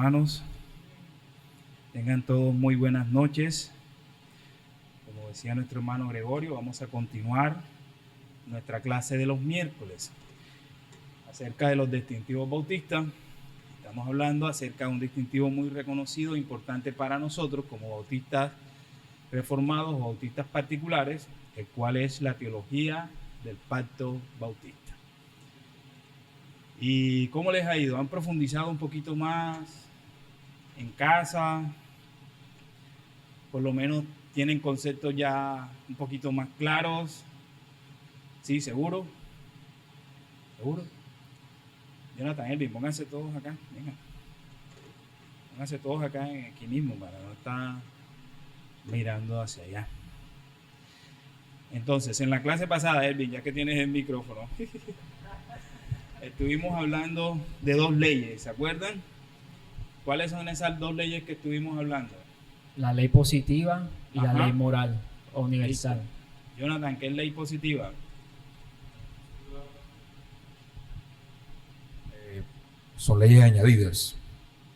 hermanos. Tengan todos muy buenas noches. Como decía nuestro hermano Gregorio, vamos a continuar nuestra clase de los miércoles acerca de los distintivos bautistas. Estamos hablando acerca de un distintivo muy reconocido e importante para nosotros como bautistas reformados o bautistas particulares, el cual es la teología del pacto bautista. ¿Y cómo les ha ido? ¿Han profundizado un poquito más en casa? Por lo menos tienen conceptos ya un poquito más claros. ¿Sí? ¿Seguro? ¿Seguro? Jonathan, Elvin, pónganse todos acá. Venga. Pónganse todos acá aquí mismo para no estar mirando hacia allá. Entonces, en la clase pasada, Elvin, ya que tienes el micrófono, estuvimos hablando de dos leyes, ¿se acuerdan? ¿Cuáles son esas dos leyes que estuvimos hablando? La ley positiva y Ajá. la ley moral o universal. Jonathan, ¿qué es ley positiva? Son leyes añadidas.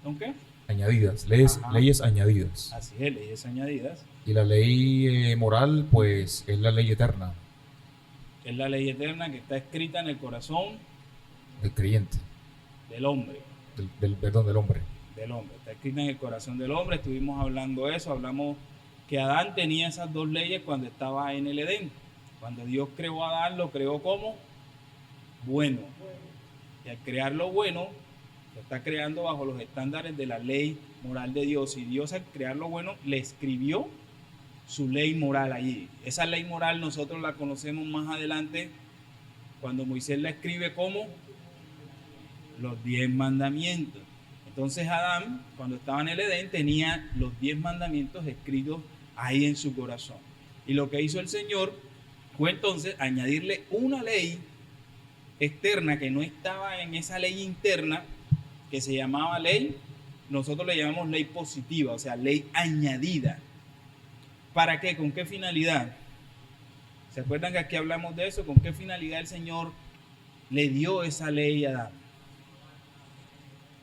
¿Son qué? Añadidas, leyes añadidas. Así es, leyes añadidas. Y la ley moral, pues, es la ley eterna Es la ley eterna que está escrita en el corazón del creyente, del hombre. del hombre. Del hombre, está escrita en el corazón del hombre. Estuvimos hablando de eso, hablamos que Adán tenía esas dos leyes cuando estaba en el Edén. Cuando Dios creó a Adán, lo creó como bueno. Y al crearlo bueno, lo está creando bajo los estándares de la ley moral de Dios. Y Dios, al crearlo bueno, le escribió su ley moral allí. Esa ley moral nosotros la conocemos más adelante cuando Moisés la escribe como los 10 mandamientos. Entonces Adán, cuando estaba en el Edén, tenía los 10 mandamientos escritos ahí en su corazón. Y lo que hizo el Señor fue entonces añadirle una ley externa que no estaba en esa ley interna, que se llamaba ley, nosotros le llamamos ley positiva, o sea, ley añadida. ¿Para qué? ¿Con qué finalidad? ¿Se acuerdan que aquí hablamos de eso? ¿Con qué finalidad el Señor le dio esa ley a Adán?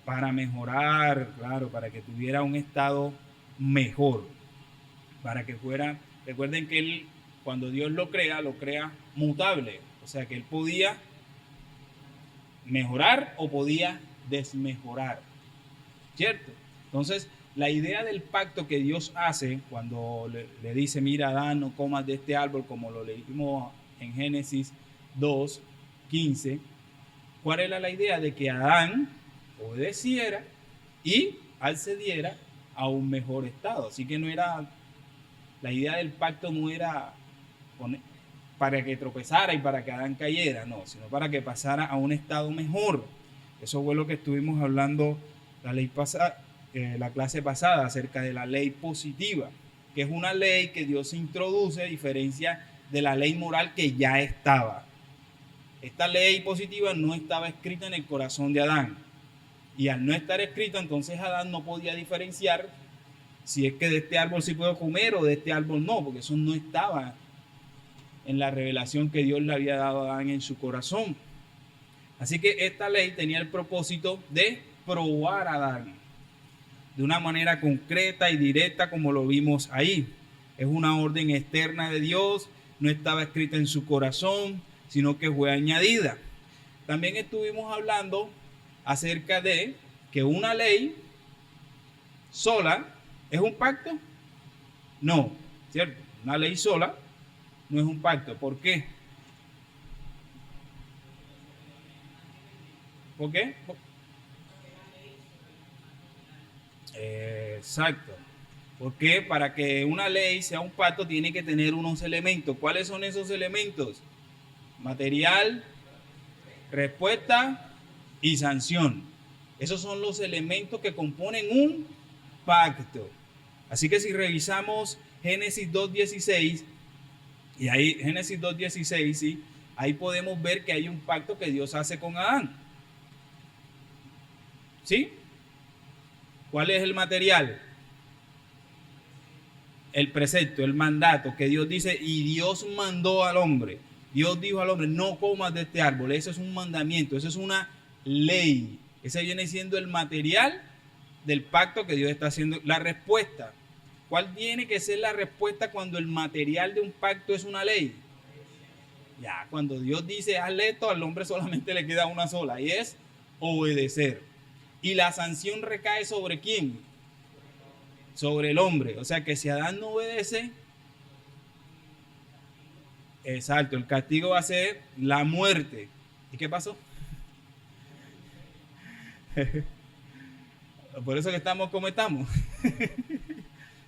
Para mejorar, claro, para que tuviera un estado mejor, para que fuera, recuerden que él, cuando Dios lo crea mutable, o sea que él podía mejorar o podía desmejorar, ¿cierto? Entonces, la idea del pacto que Dios hace cuando le dice, mira, Adán, no comas de este árbol, como lo leímos en Génesis 2:15, ¿cuál era la idea? De que Adán obedeciera y accediera a un mejor estado. Así que no era, la idea del pacto no era para que tropezara y para que Adán cayera, no, sino para que pasara a un estado mejor. Eso fue lo que estuvimos hablando la clase pasada acerca de la ley positiva, que es una ley que Dios introduce a diferencia de la ley moral que ya estaba. Esta ley positiva no estaba escrita en el corazón de Adán. Y al no estar escrita, entonces Adán no podía diferenciar si es que de este árbol sí puedo comer o de este árbol no, porque eso no estaba en la revelación que Dios le había dado a Adán en su corazón. Así que esta ley tenía el propósito de probar a Adán de una manera concreta y directa, como lo vimos ahí. Es una orden externa de Dios, no estaba escrita en su corazón, sino que fue añadida. También estuvimos hablando acerca de que una ley sola es un pacto. No, ¿cierto? Una ley sola no es un pacto. ¿Por qué? ¿Por qué? Exacto. Porque para que una ley sea un pacto tiene que tener unos elementos. ¿Cuáles son esos elementos? Material, respuesta y sanción. Esos son los elementos que componen un pacto. Así que si revisamos Génesis 2:16, y ahí Génesis 2:16, ¿sí? Ahí podemos ver que hay un pacto que Dios hace con Adán. ¿Sí? ¿Cuál es el material? El precepto, el mandato que Dios dice, y Dios mandó al hombre. Dios dijo al hombre, no comas de este árbol. Eso es un mandamiento, eso es una ley. Ese viene siendo el material del pacto que Dios está haciendo. La respuesta. ¿Cuál tiene que ser la respuesta cuando el material de un pacto es una ley? Ya, cuando Dios dice hazle esto, al hombre solamente le queda una sola y es obedecer. Y la sanción recae ¿sobre quién? Sobre el hombre. O sea que si Adán no obedece, exacto, el castigo va a ser la muerte. ¿Y qué pasó? Por eso que estamos como estamos.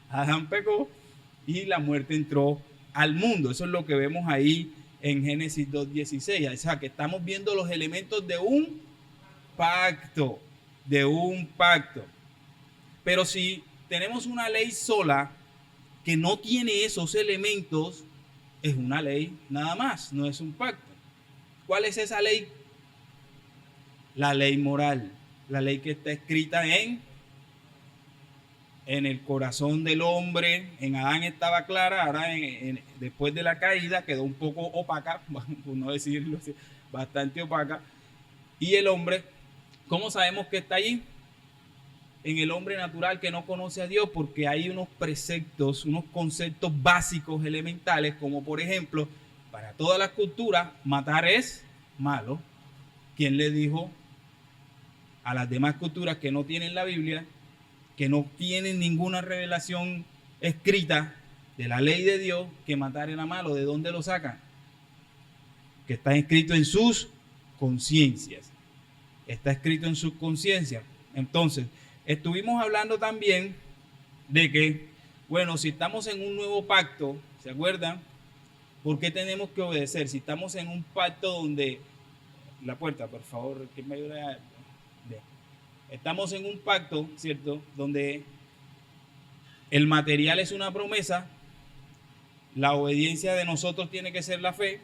Adán pecó y la muerte entró al mundo. Eso es lo que vemos ahí en Génesis 2:16. O sea, que estamos viendo los elementos de un pacto, Pero si tenemos una ley sola que no tiene esos elementos, es una ley nada más, no es un pacto. ¿Cuál es esa ley? La ley moral, la ley que está escrita en el corazón del hombre. En Adán estaba clara, ahora después de la caída quedó un poco opaca, por no decirlo así, bastante opaca. Y el hombre, ¿cómo sabemos que está allí? En el hombre natural que no conoce a Dios, porque hay unos preceptos, unos conceptos básicos, elementales, como por ejemplo, para todas las culturas, matar es malo. ¿Quién le dijo a las demás culturas que no tienen la Biblia, que no tienen ninguna revelación escrita de la ley de Dios, que matar era malo? ¿De dónde lo sacan? Que está escrito en sus conciencias. Está escrito en sus conciencias. Entonces, estuvimos hablando también de que, bueno, si estamos en un nuevo pacto, ¿se acuerdan? ¿Por qué tenemos que obedecer? Si estamos en un pacto donde... La puerta, por favor, ¿quién me ayuda a... Estamos en un pacto, ¿cierto? Donde el material es una promesa, la obediencia de nosotros tiene que ser la fe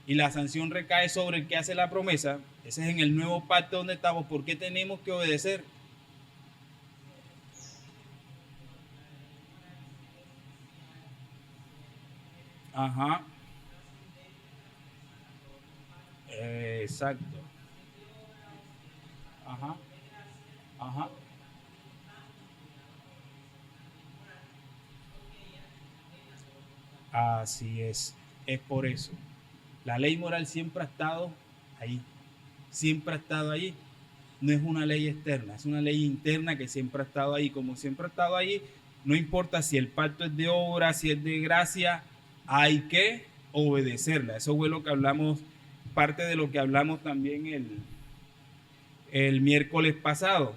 y la sanción recae sobre el que hace la promesa. Ese es en el nuevo pacto donde estamos. ¿Por qué tenemos que obedecer? Ajá. Exacto. Ajá. Ajá. Así es por eso. La ley moral siempre ha estado ahí, siempre ha estado ahí. No es una ley externa, es una ley interna que siempre ha estado ahí. Como siempre ha estado ahí, no importa si el pacto es de obra, si es de gracia, hay que obedecerla. Eso fue lo que hablamos, parte de lo que hablamos también el miércoles pasado.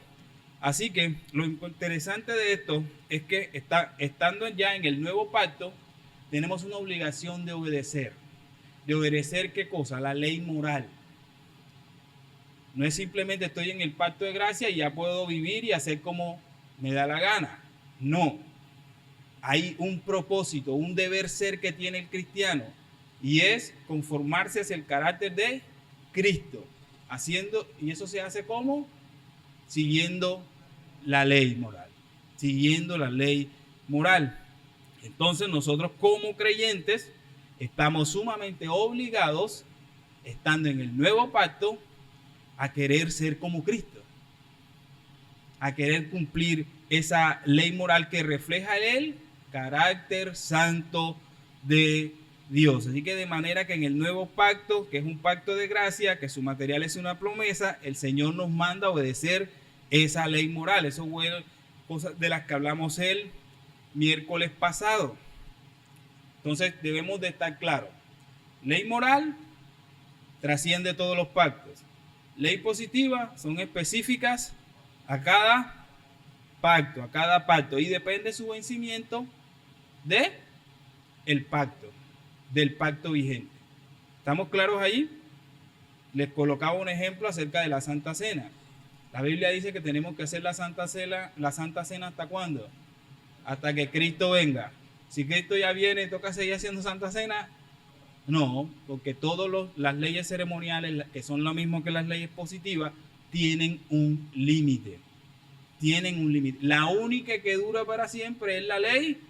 Así que lo interesante de esto es que estando ya en el nuevo pacto, tenemos una obligación de obedecer. ¿De obedecer qué cosa? La ley moral. No es simplemente estoy en el pacto de gracia y ya puedo vivir y hacer como me da la gana. No. Hay un propósito, un deber ser que tiene el cristiano y es conformarse hacia el carácter de Cristo. Y eso se hace como siguiendo la ley moral. Siguiendo la ley moral. Entonces nosotros como creyentes estamos sumamente obligados, estando en el nuevo pacto, a querer ser como Cristo, a querer cumplir esa ley moral que refleja el carácter santo de Dios. Así que de manera que en el nuevo pacto, que es un pacto de gracia, que su material es una promesa, el Señor nos manda a obedecer esa ley moral. Eso fue cosas de las que hablamos el miércoles pasado. Entonces debemos de estar claros. Ley moral trasciende todos los pactos. Ley positiva son específicas a cada pacto y depende su vencimiento de el pacto, del pacto vigente. ¿Estamos claros ahí? Les colocaba un ejemplo acerca de la Santa Cena. La Biblia dice que tenemos que hacer la Santa Cena ¿hasta cuándo? Hasta que Cristo venga. Si Cristo ya viene, ¿toca seguir haciendo Santa Cena? No, porque todas las leyes ceremoniales, que son lo mismo que las leyes positivas, tienen un límite. Tienen un límite. La única que dura para siempre es la ley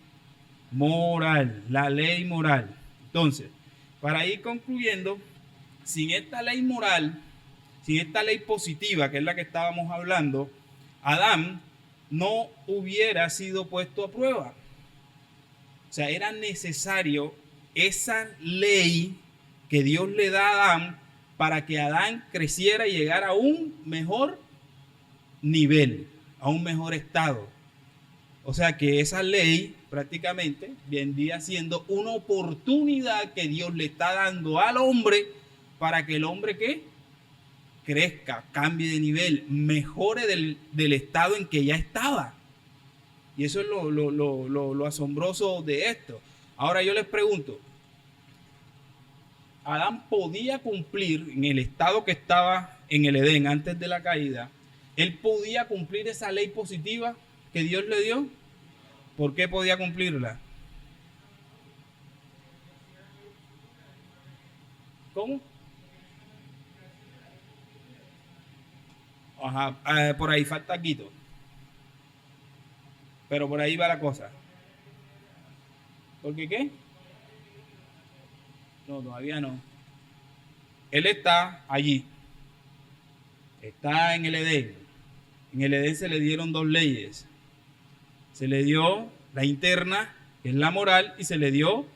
moral. La ley moral. Entonces, para ir concluyendo, sin esta ley moral, sin esta ley positiva, que es la que estábamos hablando, Adán no hubiera sido puesto a prueba. O sea, era necesario esa ley que Dios le da a Adán para que Adán creciera y llegara a un mejor nivel, a un mejor estado. O sea que esa ley prácticamente vendría siendo una oportunidad que Dios le está dando al hombre para que el hombre ¿qué? Crezca, cambie de nivel, mejore del estado en que ya estaba. Y eso es lo asombroso de esto. Ahora yo les pregunto, Adán podía cumplir en el estado que estaba en el Edén antes de la caída, él podía cumplir esa ley positiva que Dios le dio. ¿Por qué podía cumplirla? ¿Cómo? Ajá, por ahí falta Quito. Pero por ahí va la cosa. ¿Por qué? No, todavía no. Él está allí. Está en el Edén. En el Edén se le dieron dos leyes. Se le dio la interna, que es la moral, y se le dio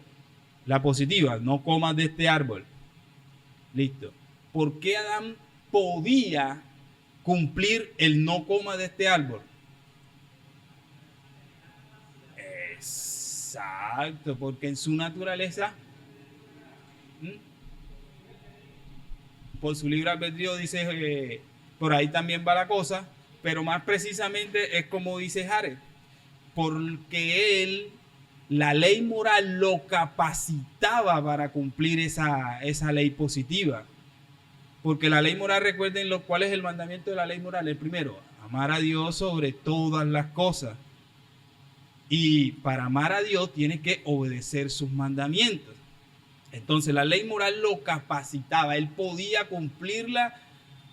la positiva. No comas de este árbol. Listo. ¿Por qué Adán podía cumplir el no coma de este árbol? Exacto, porque en su naturaleza, por su libre albedrío, dice, por ahí también va la cosa, pero más precisamente es como dice Jared, porque él, la ley moral lo capacitaba para cumplir esa ley positiva. Porque la ley moral, recuerden cuál es el mandamiento de la ley moral. El primero, amar a Dios sobre todas las cosas. Y para amar a Dios tienes que obedecer sus mandamientos. Entonces la ley moral lo capacitaba, él podía cumplirla.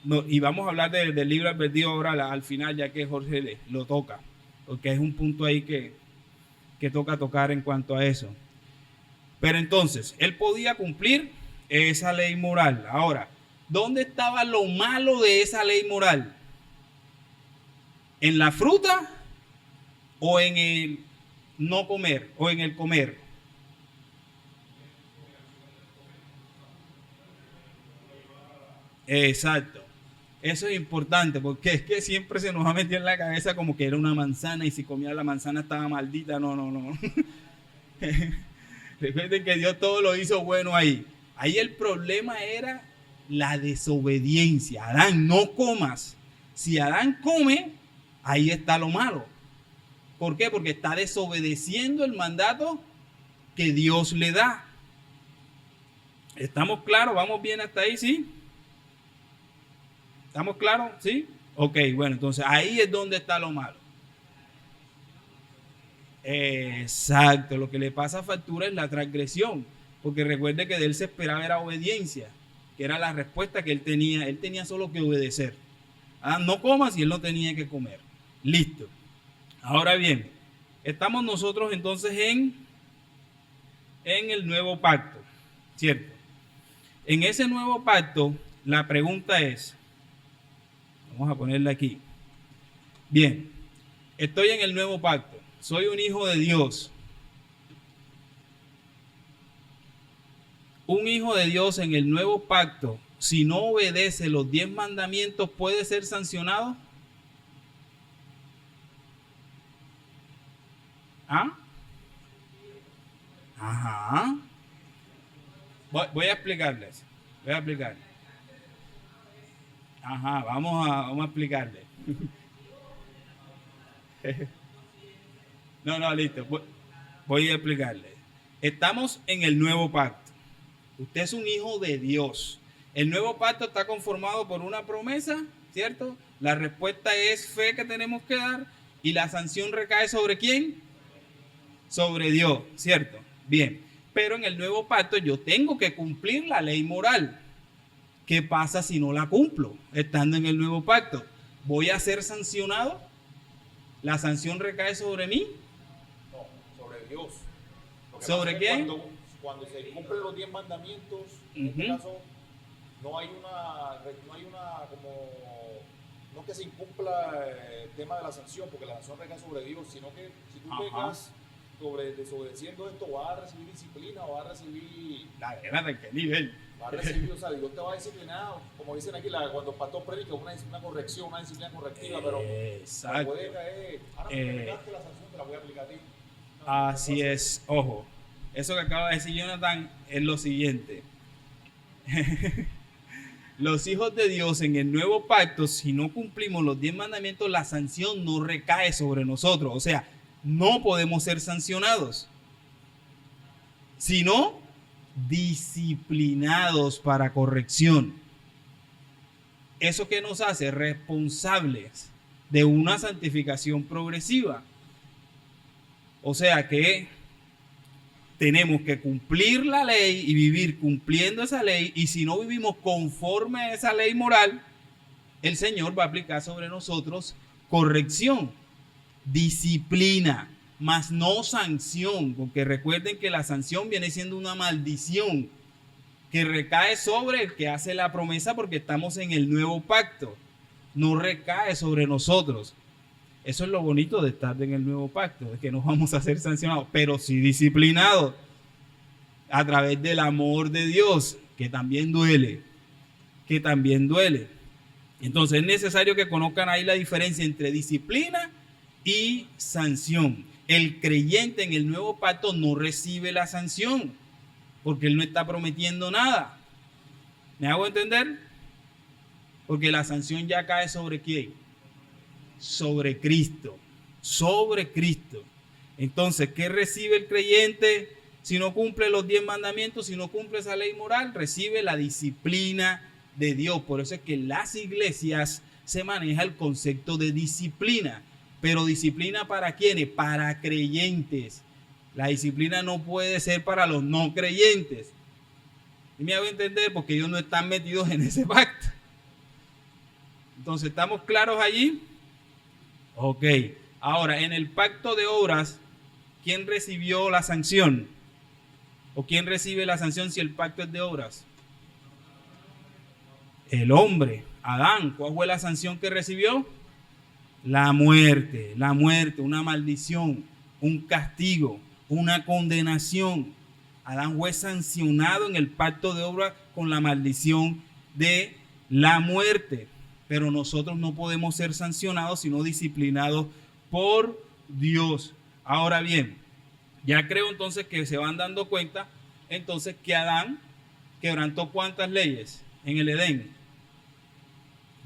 No, y vamos a hablar del libro advertido ahora al final, ya que Jorge lo toca, porque es un punto ahí que toca tocar en cuanto a eso. Pero entonces, él podía cumplir esa ley moral. Ahora, ¿dónde estaba lo malo de esa ley moral? ¿En la fruta o en el no comer o en el comer? Exacto. Eso es importante porque es que siempre se nos ha metido en la cabeza como que era una manzana y si comía la manzana estaba maldita. No. Recuerden que Dios todo lo hizo bueno ahí. Ahí el problema era la desobediencia. Adán, no comas. Si Adán come, ahí está lo malo. ¿Por qué? Porque está desobedeciendo el mandato que Dios le da. ¿Estamos claros? ¿Vamos bien hasta ahí? ¿Sí? ¿Estamos claros? ¿Sí? Ok, bueno, entonces ahí es donde está lo malo. Exacto, lo que le pasa factura es la transgresión, porque recuerde que de él se esperaba era obediencia, que era la respuesta que él tenía solo que obedecer. No comas y él no tenía que comer. Listo. Ahora bien, estamos nosotros entonces en el nuevo pacto, ¿cierto? En ese nuevo pacto, la pregunta es, vamos a ponerla aquí. Bien, estoy en el nuevo pacto. Soy un hijo de Dios. Un hijo de Dios en el nuevo pacto, si no obedece los 10 mandamientos, ¿puede ser sancionado? ¿Ah? Ajá. Voy a explicarles. Voy a explicar. Ajá, vamos a explicarles. No, listo. Voy a explicarle. Estamos en el nuevo pacto. Usted es un hijo de Dios. El nuevo pacto está conformado por una promesa, ¿cierto? La respuesta es fe que tenemos que dar y la sanción recae ¿sobre quién? Sobre Dios, ¿cierto? Bien. Pero en el nuevo pacto yo tengo que cumplir la ley moral. ¿Qué pasa si no la cumplo estando en el nuevo pacto? ¿Voy a ser sancionado? ¿La sanción recae sobre mí? Sobre Dios. ¿Sobre quién? Cuando se cumplen los 10 mandamientos, en este caso, no hay una como no que se incumpla el tema de la sanción, porque la sanción recae sobre Dios, sino que si tú pecas sobre desobedeciendo esto, vas a recibir disciplina, vas a recibir... La verdad, ¿de qué nivel? Vas a recibir, o sea, Dios te va a disciplinar, como dicen aquí, cuando el pastor predica, una corrección, una disciplina correctiva, pero Exacto. puede caer, ahora me pegaste la sanción, te la voy a aplicar a ti. Así es, ojo, eso que acaba de decir Jonathan es lo siguiente. Los hijos de Dios en el nuevo pacto, si no cumplimos los 10 mandamientos, la sanción no recae sobre nosotros. O sea, no podemos ser sancionados, sino disciplinados para corrección. Eso que nos hace responsables de una santificación progresiva. O sea que tenemos que cumplir la ley y vivir cumpliendo esa ley, y si no vivimos conforme a esa ley moral, el Señor va a aplicar sobre nosotros corrección, disciplina, mas no sanción, porque recuerden que la sanción viene siendo una maldición que recae sobre el que hace la promesa, porque estamos en el nuevo pacto, no recae sobre nosotros. Eso es lo bonito de estar en el nuevo pacto, de que no vamos a ser sancionados, pero sí disciplinados a través del amor de Dios, que también duele, Entonces es necesario que conozcan ahí la diferencia entre disciplina y sanción. El creyente en el nuevo pacto no recibe la sanción, porque él no está prometiendo nada. ¿Me hago entender? Porque la sanción ya cae sobre ¿quién? Sobre Cristo, Entonces, ¿qué recibe el creyente si no cumple los 10 mandamientos, si no cumple esa ley moral? Recibe la disciplina de Dios. Por eso es que en las iglesias se maneja el concepto de disciplina. Pero disciplina ¿para quiénes? Para creyentes. La disciplina no puede ser para los no creyentes. Y me hago entender, porque ellos no están metidos en ese pacto. Entonces, ¿estamos claros allí? Ok, ahora en el pacto de obras, ¿quién recibió la sanción? ¿O quién recibe la sanción si el pacto es de obras? El hombre, Adán. ¿Cuál fue la sanción que recibió? La muerte, una maldición, un castigo, una condenación. Adán fue sancionado en el pacto de obras con la maldición de la muerte. Pero nosotros no podemos ser sancionados, sino disciplinados por Dios. Ahora bien, ya creo entonces que se van dando cuenta entonces que Adán quebrantó ¿cuántas leyes en el Edén?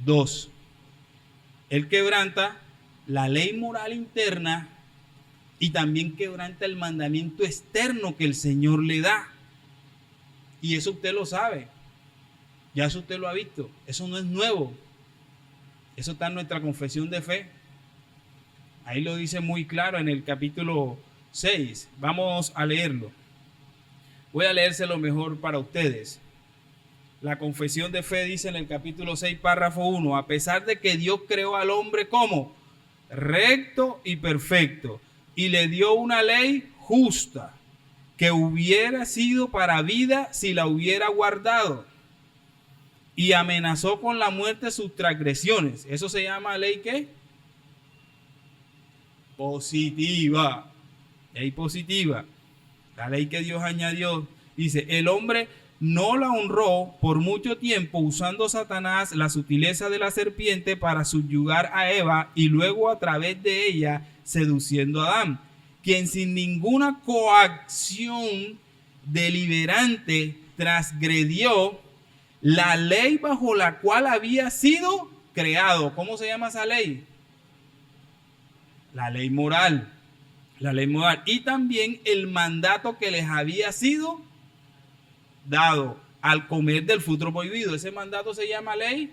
2. Él quebranta la ley moral interna y también quebranta el mandamiento externo que el Señor le da. Y eso usted lo sabe. Ya eso usted lo ha visto. Eso no es nuevo. Eso está en nuestra confesión de fe. Ahí lo dice muy claro en el capítulo 6. Vamos a leerlo. Voy a leérselo mejor para ustedes. La confesión de fe dice en el capítulo 6, párrafo 1. A pesar de que Dios creó al hombre como recto y perfecto, y le dio una ley justa, que hubiera sido para vida si la hubiera guardado, y amenazó con la muerte sus transgresiones. ¿Eso se llama ley qué? Positiva. Ley positiva. La ley que Dios añadió. Dice, el hombre no la honró por mucho tiempo, usando Satanás la sutileza de la serpiente para subyugar a Eva, y luego a través de ella seduciendo a Adán, quien sin ninguna coacción deliberante transgredió la ley bajo la cual había sido creado. ¿Cómo se llama esa ley? La ley moral. La ley moral. Y también el mandato que les había sido dado al comer del fruto prohibido. Ese mandato se llama ley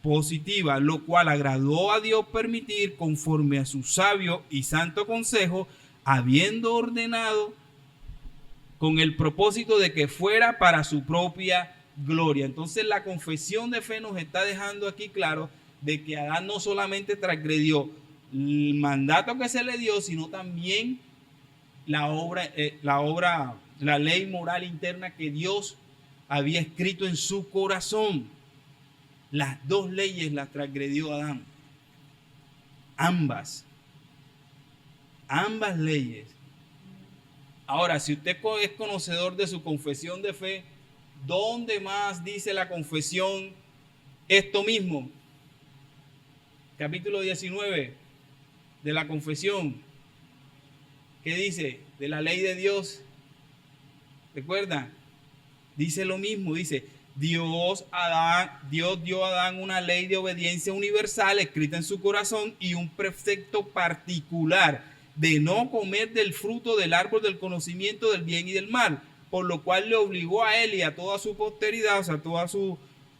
positiva, lo cual agradó a Dios permitir conforme a su sabio y santo consejo, habiendo ordenado con el propósito de que fuera para su propia gloria. Entonces la confesión de fe nos está dejando aquí claro de que Adán no solamente transgredió el mandato que se le dio, sino también la ley moral interna que Dios había escrito en su corazón. Las dos leyes las transgredió Adán. Ambas leyes. Ahora, si usted es conocedor de su confesión de fe, ¿dónde más dice la confesión esto mismo? Capítulo 19 de la confesión. ¿Qué dice? De la ley de Dios. ¿Recuerdan? Dice lo mismo, dice, Dios dio a Adán una ley de obediencia universal escrita en su corazón y un precepto particular de no comer del fruto del árbol del conocimiento del bien y del mal, por lo cual le obligó a él y a toda su posteridad, o sea, toda su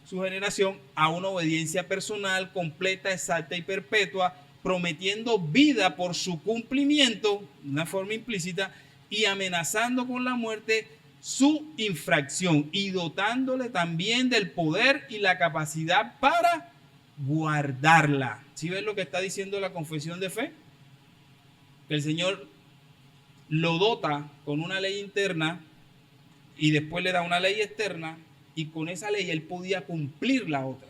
generación, a una obediencia personal, completa, exacta y perpetua, prometiendo vida por su cumplimiento, de una forma implícita, y amenazando con la muerte su infracción y dotándole también del poder y la capacidad para guardarla. ¿Sí ven lo que está diciendo la confesión de fe? Que el Señor lo dota con una ley interna y después le da una ley externa, y con esa ley él podía cumplir la otra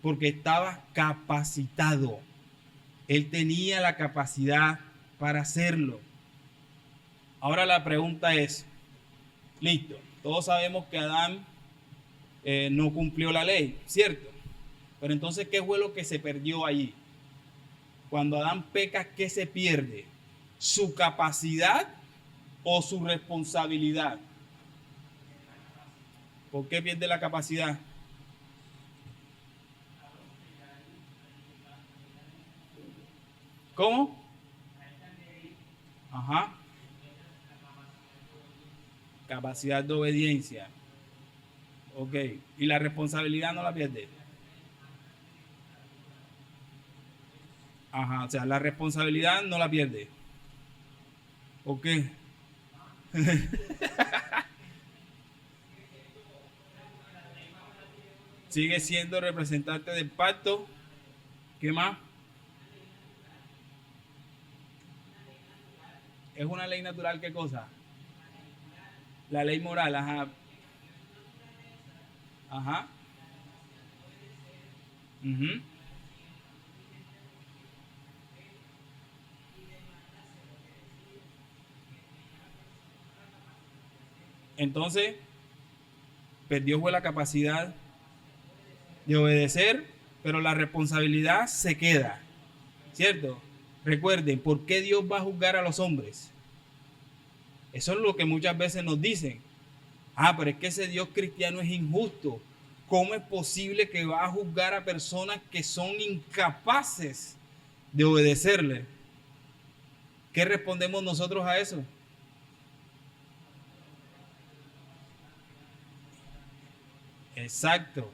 porque estaba capacitado. Él tenía la capacidad para hacerlo. Ahora la pregunta es, listo, todos sabemos que Adán no cumplió la ley, ¿cierto? Pero entonces, ¿qué fue lo que se perdió allí? Cuando Adán peca, ¿qué se pierde? ¿Su capacidad o su responsabilidad? ¿Por qué pierde la capacidad? ¿Cómo? Ajá. Capacidad de obediencia. Ok. ¿Y la responsabilidad no la pierde? Ajá. O sea, la responsabilidad no la pierde. Ok. Sigue siendo representante del pacto. ¿Qué más? ¿Es una ley natural qué cosa? La ley moral, ajá. Ajá. Uh-huh. Entonces, perdió fue la capacidad de obedecer, pero la responsabilidad se queda, ¿cierto? Recuerden, ¿por qué Dios va a juzgar a los hombres? Eso es lo que muchas veces nos dicen. Ah, pero es que ese Dios cristiano es injusto. ¿Cómo es posible que va a juzgar a personas que son incapaces de obedecerle? ¿Qué respondemos nosotros a eso? Exacto.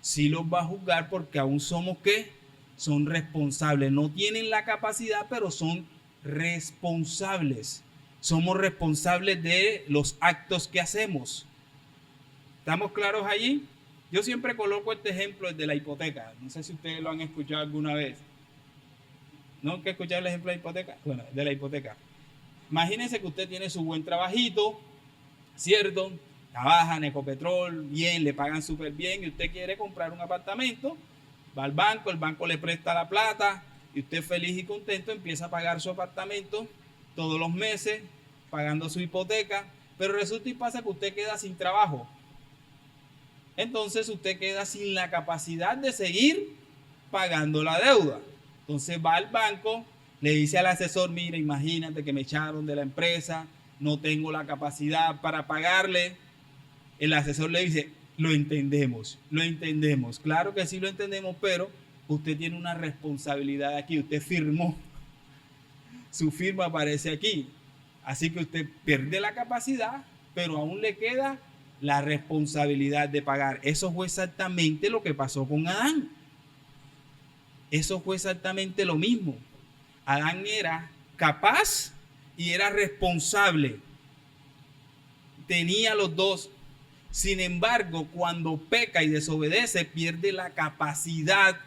Sí los va a juzgar porque aún somos ¿qué? Son responsables. No tienen la capacidad, pero son responsables. Somos responsables de los actos que hacemos. ¿Estamos claros allí? Yo siempre coloco este ejemplo de la hipoteca. No sé si ustedes lo han escuchado alguna vez. ¿No han escuchado el ejemplo de la hipoteca? Bueno, de la hipoteca. Imagínense que usted tiene su buen trabajito, ¿cierto? Trabaja en Ecopetrol, bien, le pagan súper bien y usted quiere comprar un apartamento, va al banco, el banco le presta la plata y usted feliz y contento empieza a pagar su apartamento todos los meses, pagando su hipoteca, pero resulta y pasa que usted queda sin trabajo. Entonces usted queda sin la capacidad de seguir pagando la deuda. Entonces va al banco, le dice al asesor, mira, imagínate que me echaron de la empresa, no tengo la capacidad para pagarle. El asesor le dice, lo entendemos, claro que sí lo entendemos, pero usted tiene una responsabilidad aquí, usted firmó, su firma aparece aquí, así que usted pierde la capacidad, pero aún le queda la responsabilidad de pagar. Eso fue exactamente lo que pasó con Adán. Eso fue exactamente lo mismo. Adán era capaz y era responsable. Tenía los dos. Sin embargo, cuando peca y desobedece, pierde la capacidad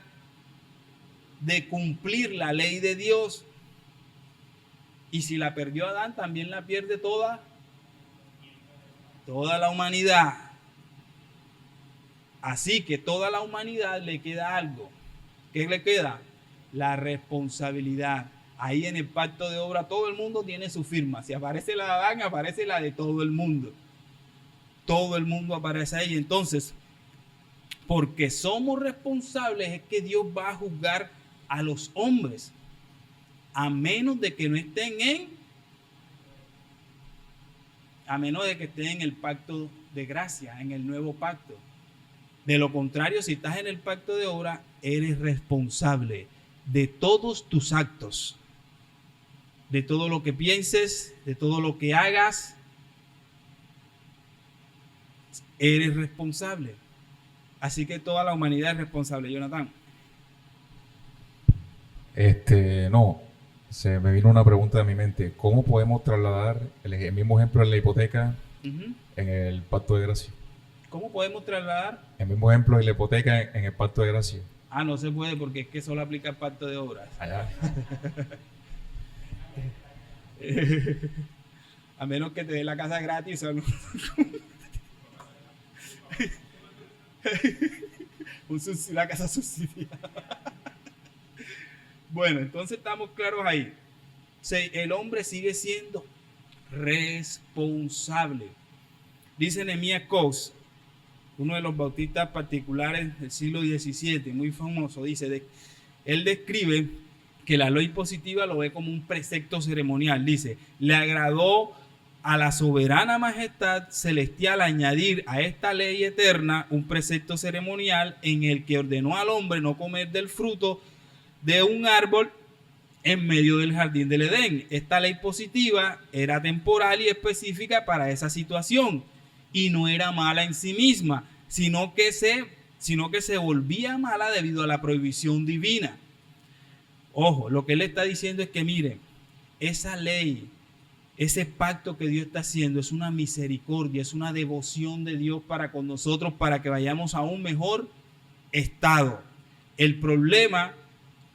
de cumplir la ley de Dios. Y si la perdió Adán, también la pierde toda la humanidad. Así que toda la humanidad le queda algo. ¿Qué le queda? La responsabilidad. Ahí en el pacto de obra todo el mundo tiene su firma. Si aparece la de Adán, aparece la de todo el mundo. Todo el mundo aparece ahí. Entonces, porque somos responsables es que Dios va a juzgar a los hombres, a menos de que no estén en el pacto de gracia, en el nuevo pacto. De lo contrario, si estás en el pacto de obra, eres responsable de todos tus actos, de todo lo que pienses, de todo lo que hagas. Eres responsable. Así que toda la humanidad es responsable. Jonathan. No, se me vino una pregunta de mi mente. ¿Cómo podemos trasladar el mismo ejemplo de la hipoteca en el pacto de gracia? ¿Cómo podemos trasladar? El mismo ejemplo de la hipoteca en el pacto de gracia. No se puede porque es que solo aplica el pacto de obras. Allá. A menos que te dé la casa gratis o no. Una casa subsidiada. Bueno, entonces estamos claros ahí. El hombre sigue siendo responsable. Dice Nehemías Cox, uno de los bautistas particulares del siglo XVII, muy famoso, dice, él describe que la ley positiva lo ve como un precepto ceremonial. Dice, le agradó a la soberana majestad celestial añadir a esta ley eterna un precepto ceremonial en el que ordenó al hombre no comer del fruto de un árbol en medio del jardín del Edén. Esta ley positiva era temporal y específica para esa situación y no era mala en sí misma, sino que se volvía mala debido a la prohibición divina. Ojo, lo que él está diciendo es que miren, esa ley, ese pacto que Dios está haciendo es una misericordia, es una devoción de Dios para con nosotros, para que vayamos a un mejor estado. El problema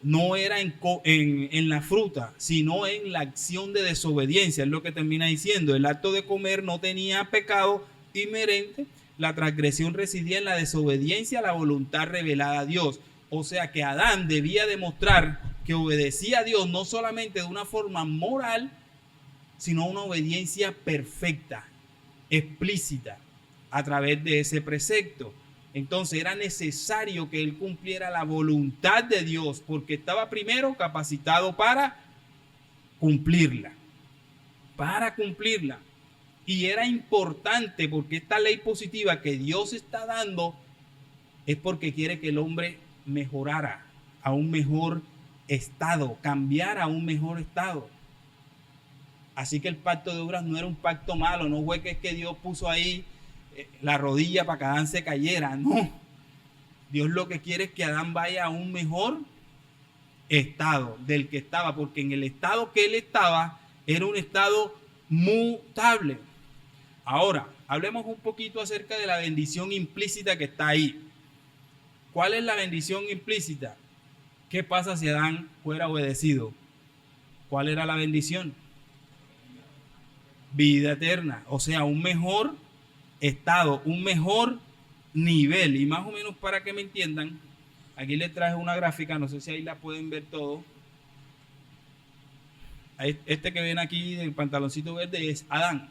no era en la fruta, sino en la acción de desobediencia. Es lo que termina diciendo. El acto de comer no tenía pecado inherente. La transgresión residía en la desobediencia a la voluntad revelada a Dios. O sea que Adán debía demostrar que obedecía a Dios no solamente de una forma moral, sino una obediencia perfecta, explícita, a través de ese precepto. Entonces era necesario que él cumpliera la voluntad de Dios, porque estaba primero capacitado para cumplirla. Y era importante porque esta ley positiva que Dios está dando es porque quiere que el hombre mejorara a un mejor estado, cambiara a un mejor estado. Así que el pacto de obras no era un pacto malo, no fue que es que Dios puso ahí la rodilla para que Adán se cayera, no. Dios lo que quiere es que Adán vaya a un mejor estado del que estaba, porque en el estado que él estaba era un estado mutable. Ahora, hablemos un poquito acerca de la bendición implícita que está ahí. ¿Cuál es la bendición implícita? ¿Qué pasa si Adán fuera obedecido? ¿Cuál era la bendición? Vida eterna, o sea, un mejor estado, un mejor nivel. Y más o menos para que me entiendan, aquí les traje una gráfica, no sé si ahí la pueden ver todo. Este que ven aquí del pantaloncito verde es Adán.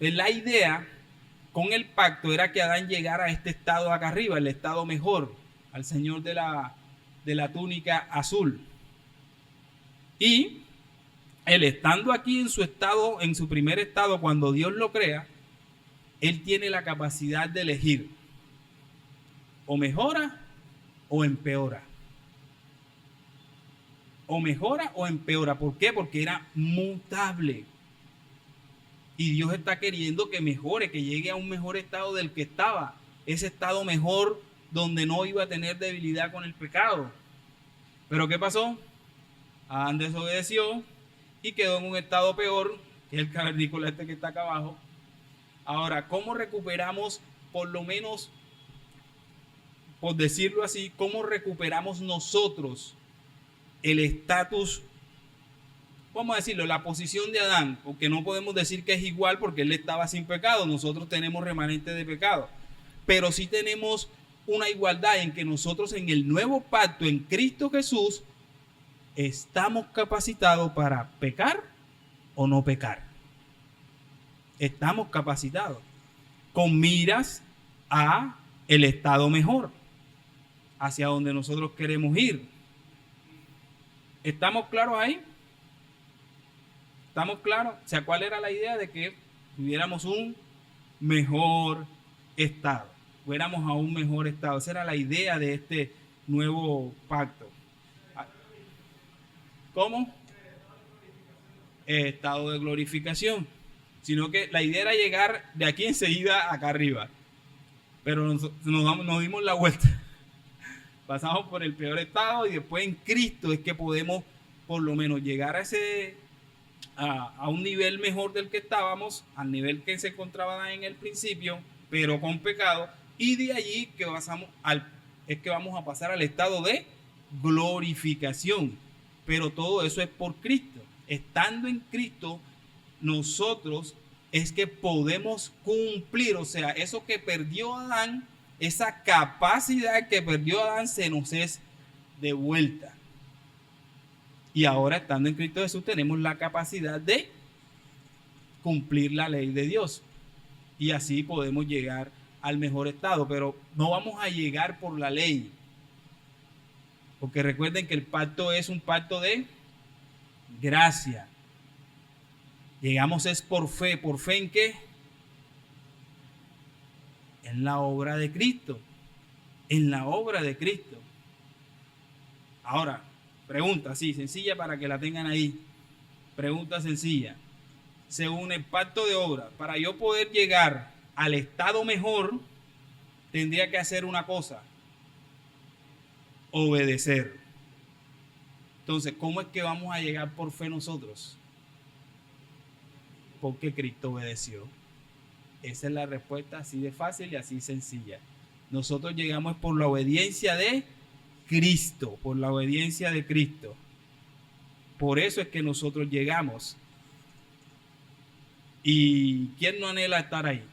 La idea con el pacto era que Adán llegara a este estado acá arriba, el estado mejor, al Señor de la túnica azul. Y él estando aquí en su estado, en su primer estado, cuando Dios lo crea, él tiene la capacidad de elegir o mejora o empeora. O mejora o empeora. ¿Por qué? Porque era mutable. Y Dios está queriendo que mejore, que llegue a un mejor estado del que estaba. Ese estado mejor donde no iba a tener debilidad con el pecado. Pero ¿qué pasó? Adán desobedeció y quedó en un estado peor que el cavernícola este que está acá abajo. Ahora, ¿cómo recuperamos, por lo menos, por decirlo así, cómo recuperamos nosotros el estatus, vamos a decirlo, la posición de Adán? Porque no podemos decir que es igual porque él estaba sin pecado, nosotros tenemos remanente de pecado. pero sí tenemos una igualdad en que nosotros en el nuevo pacto en Cristo Jesús estamos capacitados para pecar o no pecar. Estamos capacitados con miras a el estado mejor, hacia donde nosotros queremos ir. ¿Estamos claros ahí? ¿Estamos claros? O sea, ¿cuál era la idea? De que tuviéramos un mejor estado, fuéramos a un mejor estado. Esa era la idea de este nuevo pacto. ¿Cómo? Estado de glorificación. Sino que la idea era llegar de aquí enseguida acá arriba. Pero nos dimos la vuelta. Pasamos por el peor estado y después en Cristo es que podemos por lo menos llegar a un nivel mejor del que estábamos, al nivel que se encontraba en el principio, pero con pecado. Y de allí que vamos a pasar al estado de glorificación. Pero todo eso es por Cristo. Estando en Cristo, nosotros es que podemos cumplir, o sea, eso que perdió Adán, esa capacidad que perdió Adán se nos es de vuelta. Y ahora, estando en Cristo Jesús, tenemos la capacidad de cumplir la ley de Dios. Y así podemos llegar al mejor estado, pero no vamos a llegar por la ley. Porque recuerden que el pacto es un pacto de gracia. Llegamos es por fe. ¿Por fe en qué? En la obra de Cristo. En la obra de Cristo. Ahora, pregunta así, sencilla para que la tengan ahí. Pregunta sencilla. Según el pacto de obra, para yo poder llegar al estado mejor, tendría que hacer una cosa. Obedecer. Entonces, ¿cómo es que vamos a llegar por fe nosotros? Porque Cristo obedeció. Esa es la respuesta, así de fácil y así sencilla. Nosotros llegamos por la obediencia de Cristo, por la obediencia de Cristo. Por eso es que nosotros llegamos. ¿Y quién no anhela estar ahí?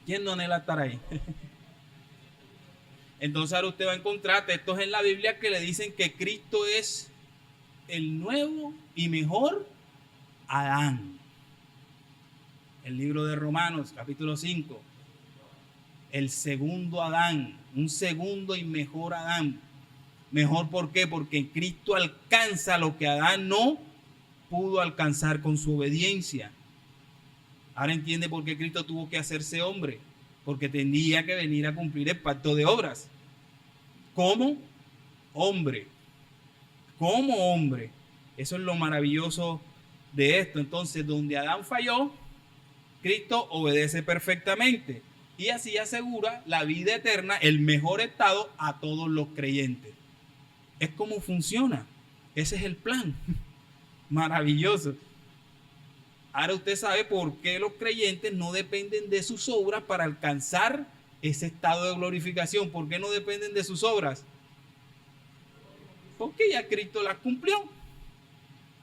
¿Quién no anhela estar ahí? Entonces ahora usted va a encontrar textos en la Biblia que le dicen que Cristo es el nuevo y mejor Adán. El libro de Romanos, capítulo 5. El segundo Adán, un segundo y mejor Adán. Mejor, ¿por qué? Porque Cristo alcanza lo que Adán no pudo alcanzar con su obediencia. Ahora entiende por qué Cristo tuvo que hacerse hombre. Porque tenía que venir a cumplir el pacto de obras. ¿Cómo? Hombre. Como hombre. Eso es lo maravilloso de esto. Entonces, donde Adán falló, Cristo obedece perfectamente. Y así asegura la vida eterna, el mejor estado a todos los creyentes. Es como funciona. Ese es el plan. Maravilloso. Ahora usted sabe por qué los creyentes no dependen de sus obras para alcanzar ese estado de glorificación. ¿Por qué no dependen de sus obras? Porque ya Cristo las cumplió.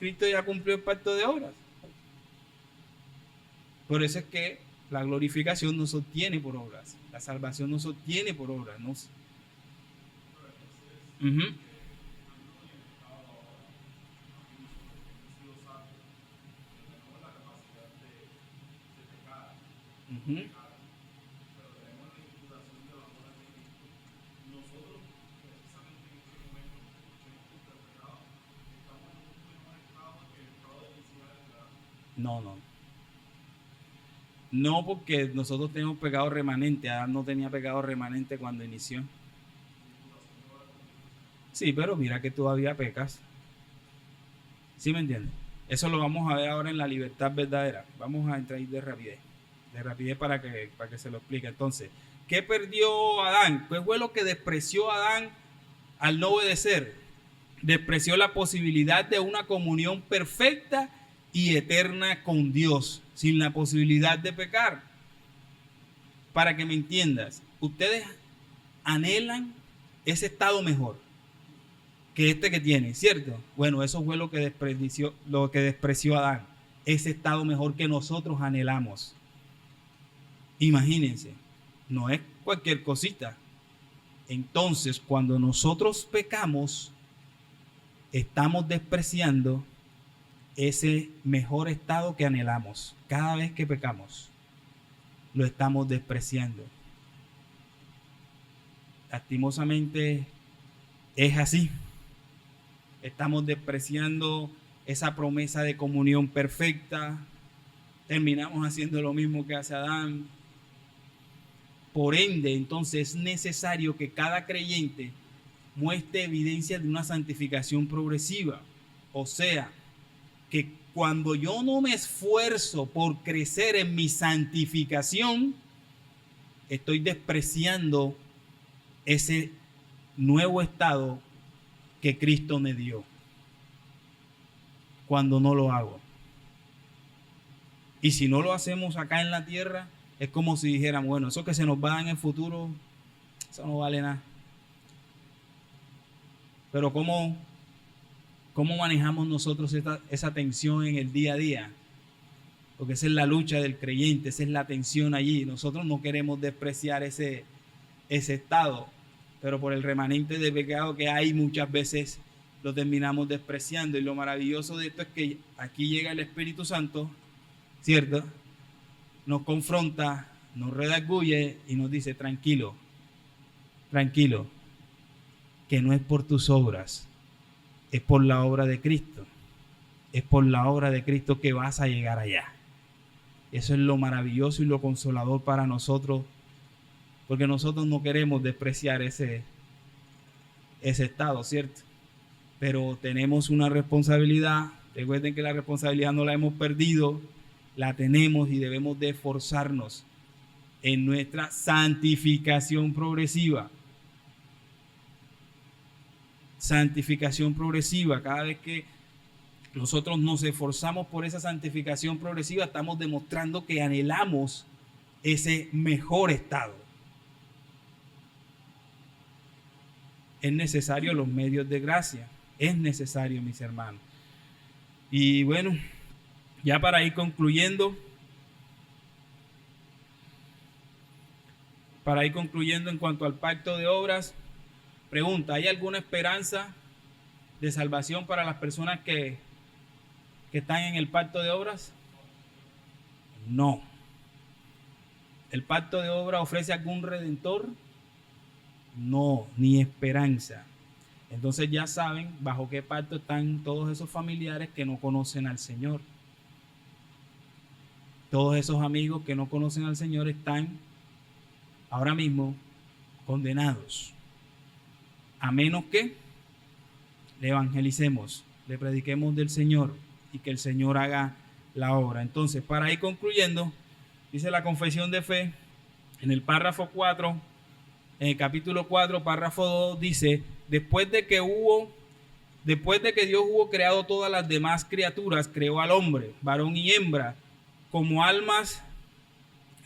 Cristo ya cumplió el pacto de obras. Por eso es que la glorificación no se obtiene por obras. La salvación no se obtiene por obras. No. No. No, porque nosotros tenemos pecado remanente. Adán no tenía pecado remanente cuando inició. Sí, pero mira que todavía pecas. ¿Sí me entiendes? Eso lo vamos a ver ahora en la libertad verdadera. Vamos a entrar ahí de rapidez. De rapidez para que se lo explique. Entonces, ¿qué perdió Adán? ¿Qué fue lo que despreció Adán al no obedecer? Despreció la posibilidad de una comunión perfecta y eterna con Dios, sin la posibilidad de pecar. Para que me entiendas, ustedes anhelan ese estado mejor que este que tiene, ¿cierto? Bueno, eso fue lo que despreció Adán, ese estado mejor que nosotros anhelamos. Imagínense, no es cualquier cosita. Entonces, cuando nosotros pecamos, estamos despreciando ese mejor estado que anhelamos. Cada vez que pecamos, lo estamos despreciando. Lastimosamente es así. Estamos despreciando esa promesa de comunión perfecta. Terminamos haciendo lo mismo que hace Adán. Por ende, entonces es necesario que cada creyente muestre evidencia de una santificación progresiva. O sea, que cuando yo no me esfuerzo por crecer en mi santificación, estoy despreciando ese nuevo estado que Cristo me dio. Cuando no lo hago. Y si no lo hacemos acá en la tierra, es como si dijeran, bueno, eso que se nos va en el futuro, eso no vale nada. Pero ¿cómo manejamos nosotros esa tensión en el día a día? Porque esa es la lucha del creyente, esa es la tensión allí. Nosotros no queremos despreciar ese estado, pero por el remanente de pecado que hay muchas veces lo terminamos despreciando. Y lo maravilloso de esto es que aquí llega el Espíritu Santo, ¿cierto? Nos confronta, nos redarguye y nos dice, tranquilo, que no es por tus obras, es por la obra de Cristo. Es por la obra de Cristo que vas a llegar allá. Eso es lo maravilloso y lo consolador para nosotros, porque nosotros no queremos despreciar ese estado, ¿cierto? Pero tenemos una responsabilidad. Recuerden que la responsabilidad no la hemos perdido, la tenemos y debemos de esforzarnos en nuestra santificación progresiva. Santificación progresiva. Cada vez que nosotros nos esforzamos por esa santificación progresiva, estamos demostrando que anhelamos ese mejor estado. Es necesario los medios de gracia. Es necesario, mis hermanos. Y bueno, ya para ir concluyendo, en cuanto al pacto de obras, pregunta, ¿hay alguna esperanza de salvación para las personas que están en el pacto de obras? No. ¿El pacto de obras ofrece algún redentor? No, ni esperanza. Entonces ya saben bajo qué pacto están todos esos familiares que no conocen al Señor. Todos esos amigos que no conocen al Señor están ahora mismo condenados. A menos que le evangelicemos, le prediquemos del Señor y que el Señor haga la obra. Entonces, para ir concluyendo, dice la confesión de fe en el párrafo 4, en el capítulo 4, párrafo 2, dice, después de que Dios hubo creado todas las demás criaturas, creó al hombre, varón y hembra, como almas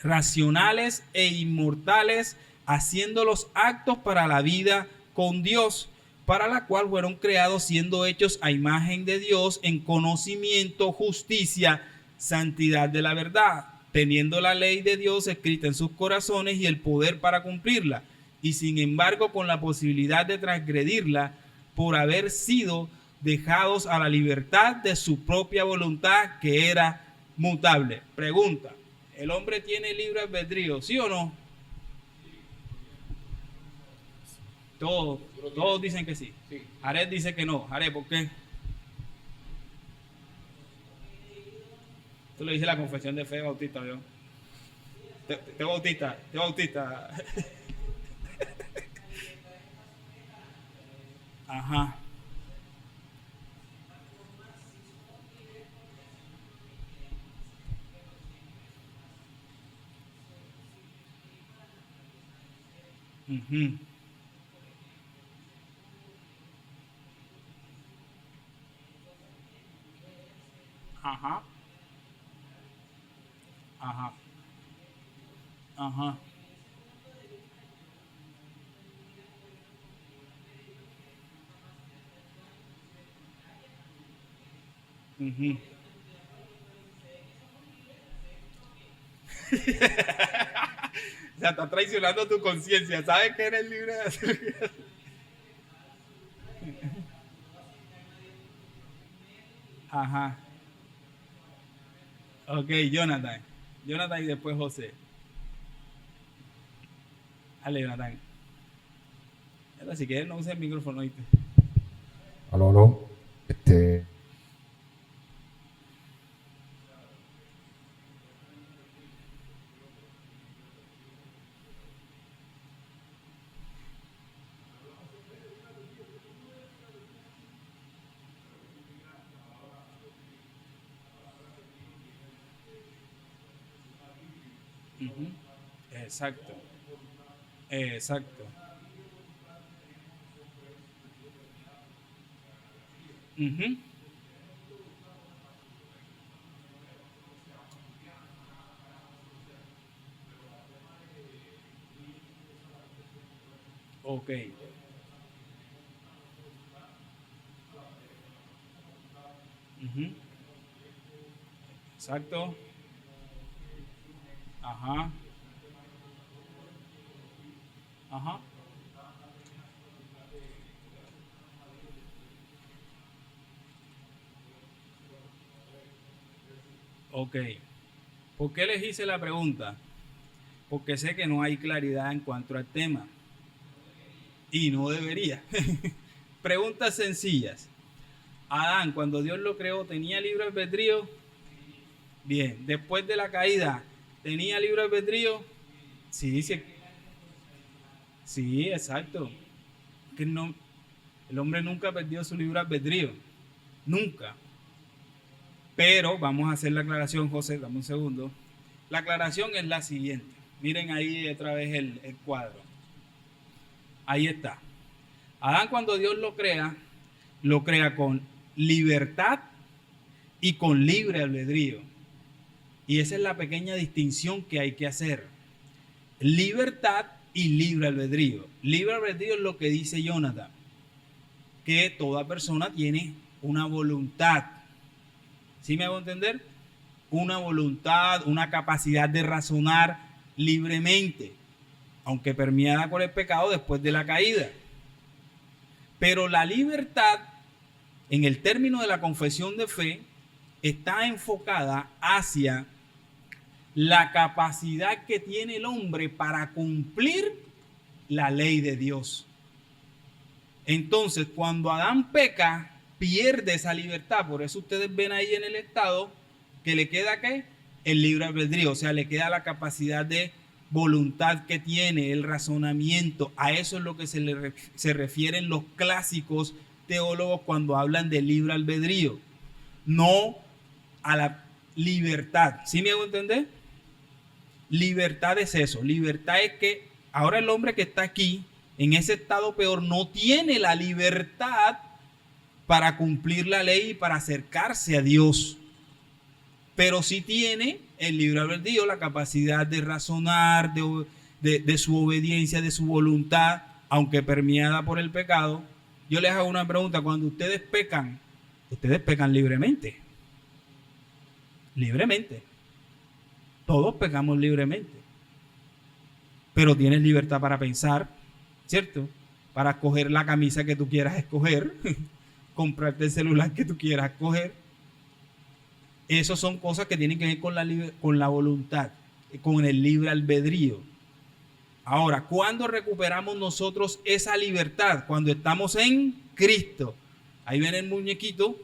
racionales e inmortales, haciendo los actos para la vida con Dios, para la cual fueron creados, siendo hechos a imagen de Dios en conocimiento, justicia, santidad de la verdad, teniendo la ley de Dios escrita en sus corazones y el poder para cumplirla, y sin embargo con la posibilidad de transgredirla por haber sido dejados a la libertad de su propia voluntad que era mutable. Pregunta, ¿el hombre tiene libre albedrío, sí o no? Todos dicen que sí. Jared dice que no. Jared, ¿por qué? Esto lo dice la confesión de fe bautista, ¿vio? Te bautista. Ajá. Uh-huh. Ajá. Ajá. Ajá. Uh-huh. O sea, estás traicionando tu conciencia. ¿Sabes que eres libre de hacer? Ajá. Ok, Jonathan. Jonathan y después José. Dale, Jonathan. Ahora, si quieres, no uses el micrófono. ¿Oíste? Aló, aló. Ujú. Exacto. Exacto. Ujú. Ok. Ujú. Exacto. Ajá. Ajá. Ok. ¿Por qué les hice la pregunta? Porque sé que no hay claridad en cuanto al tema. Y no debería. Preguntas sencillas. Adán, cuando Dios lo creó, ¿tenía libre albedrío? Bien. Después de la caída, ¿tenía libre albedrío? Sí, sí. Sí, exacto. Que no, el hombre nunca perdió su libre albedrío. Nunca. Pero vamos a hacer la aclaración, José, dame un segundo. La aclaración es la siguiente. Miren ahí otra vez el cuadro. Ahí está. Adán, cuando Dios lo crea con libertad y con libre albedrío. Y esa es la pequeña distinción que hay que hacer. Libertad y libre albedrío. Libre albedrío es lo que dice Jonathan, que toda persona tiene una voluntad. ¿Sí me hago entender? Una voluntad, una capacidad de razonar libremente, aunque permeada por el pecado después de la caída. Pero la libertad, en el término de la confesión de fe, está enfocada hacia la capacidad que tiene el hombre para cumplir la ley de Dios. Entonces, cuando Adán peca, pierde esa libertad. Por eso ustedes ven ahí en el estado que le queda ¿qué? El libre albedrío, o sea, le queda la capacidad de voluntad que tiene, el razonamiento. A eso es lo que se refieren los clásicos teólogos cuando hablan de libre albedrío, no a la libertad. ¿Sí me hago entender? Libertad es eso. Libertad es que ahora el hombre que está aquí, en ese estado peor, no tiene la libertad para cumplir la ley y para acercarse a Dios. Pero sí tiene el libre albedrío, la capacidad de razonar, de su obediencia, de su voluntad, aunque permeada por el pecado. Yo les hago una pregunta: cuando ustedes pecan libremente. Libremente. Todos pecamos libremente. Pero tienes libertad para pensar, ¿cierto? Para escoger la camisa que tú quieras escoger, comprarte el celular que tú quieras escoger. Esas son cosas que tienen que ver con la voluntad, con el libre albedrío. Ahora, ¿cuándo recuperamos nosotros esa libertad? Cuando estamos en Cristo. Ahí ven el muñequito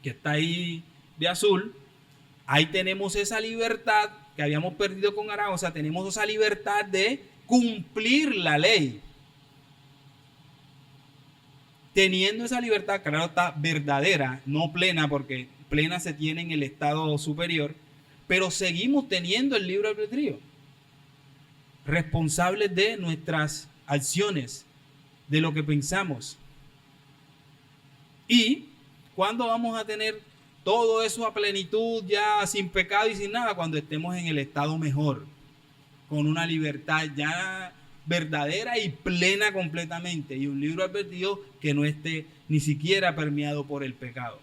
que está ahí de azul. Ahí tenemos esa libertad que habíamos perdido con Arán. O sea, tenemos esa libertad de cumplir la ley. Teniendo esa libertad, claro, está verdadera, no plena, porque plena se tiene en el estado superior, pero seguimos teniendo el libre albedrío, responsables de nuestras acciones, de lo que pensamos. Y ¿cuándo vamos a tener todo eso a plenitud, ya sin pecado y sin nada? Cuando estemos en el estado mejor, con una libertad ya verdadera y plena completamente, y un libre albedrío que no esté ni siquiera permeado por el pecado.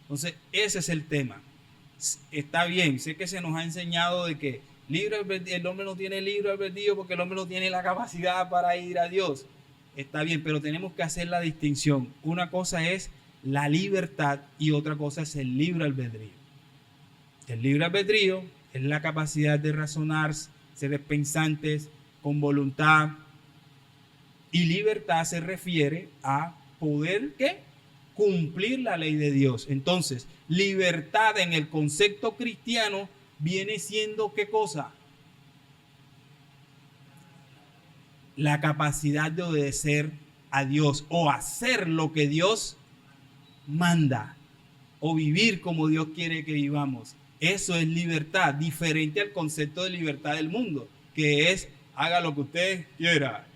Entonces, ese es el tema. Está bien, sé que se nos ha enseñado de que El hombre no tiene libre albedrío porque el hombre no tiene la capacidad para ir a Dios. Está bien, pero tenemos que hacer la distinción. Una cosa es la libertad y otra cosa es el libre albedrío. El libre albedrío es la capacidad de razonar, ser pensantes, con voluntad. Y libertad se refiere a poder, ¿qué? Cumplir la ley de Dios. Entonces, libertad en el concepto cristiano viene siendo ¿qué cosa? La capacidad de obedecer a Dios o hacer lo que Dios manda o vivir como Dios quiere que vivamos. Eso es libertad, diferente al concepto de libertad del mundo, que es haga lo que usted quiera.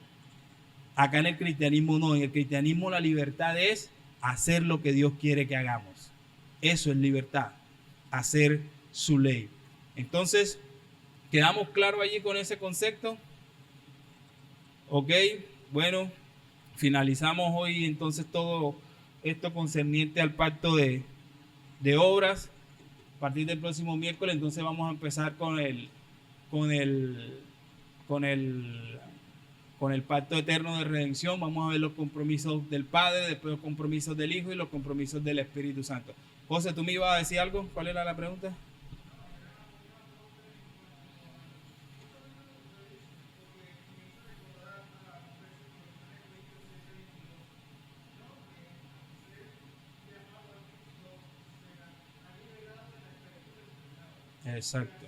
Acá en el cristianismo no, en el cristianismo la libertad es hacer lo que Dios quiere que hagamos. Eso es libertad, hacer su ley. Entonces, ¿quedamos claros allí con ese concepto? Ok, bueno, finalizamos hoy entonces todo esto concerniente al pacto de obras. A partir del próximo miércoles entonces vamos a empezar con el pacto eterno de redención. Vamos a ver los compromisos del Padre, después los compromisos del Hijo y los compromisos del Espíritu Santo. José, ¿tú me ibas a decir algo? ¿Cuál era la pregunta? Exacto.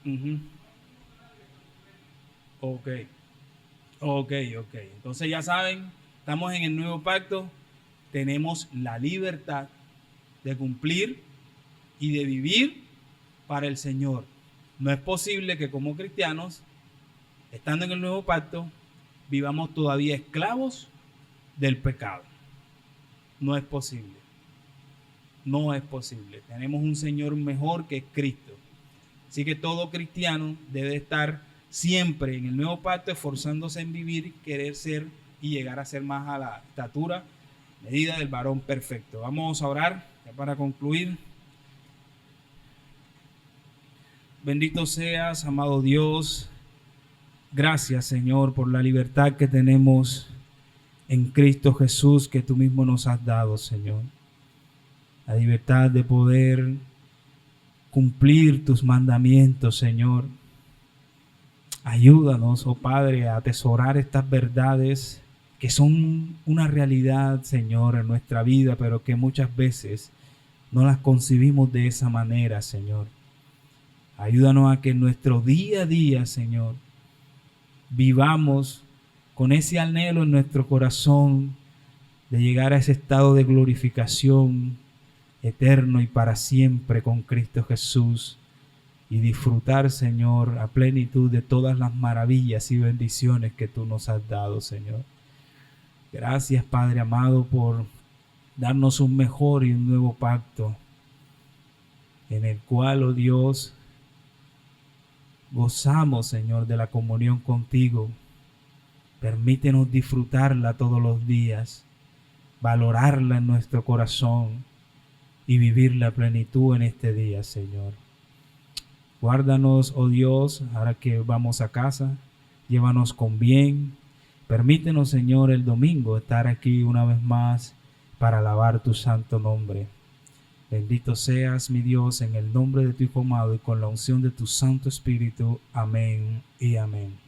Uh-huh. Ok. Entonces ya saben, estamos en el nuevo pacto, tenemos la libertad de cumplir y de vivir para el Señor. No es posible que como cristianos, estando en el nuevo pacto, vivamos todavía esclavos del pecado. No es posible. No es posible. Tenemos un Señor mejor que es Cristo. Así que todo cristiano debe estar siempre en el nuevo pacto esforzándose en vivir, querer ser y llegar a ser más a la estatura, medida del varón perfecto. Vamos a orar ya para concluir. Bendito seas, amado Dios. Gracias, Señor, por la libertad que tenemos en Cristo Jesús, que tú mismo nos has dado, Señor. La libertad de poder cumplir tus mandamientos, Señor. Ayúdanos, oh Padre, a atesorar estas verdades que son una realidad, Señor, en nuestra vida, pero que muchas veces no las concibimos de esa manera, Señor. Ayúdanos a que en nuestro día a día, Señor, vivamos con ese anhelo en nuestro corazón de llegar a ese estado de glorificación eterno y para siempre con Cristo Jesús y disfrutar, Señor, a plenitud de todas las maravillas y bendiciones que tú nos has dado, Señor. Gracias, Padre amado, por darnos un mejor y un nuevo pacto en el cual, oh Dios, gozamos, Señor, de la comunión contigo. Permítenos disfrutarla todos los días, valorarla en nuestro corazón y vivir la plenitud en este día, Señor. Guárdanos, oh Dios, ahora que vamos a casa, llévanos con bien. Permítenos, Señor, el domingo estar aquí una vez más para alabar tu santo nombre. Bendito seas, mi Dios, en el nombre de tu Hijo amado y con la unción de tu Santo Espíritu. Amén y amén.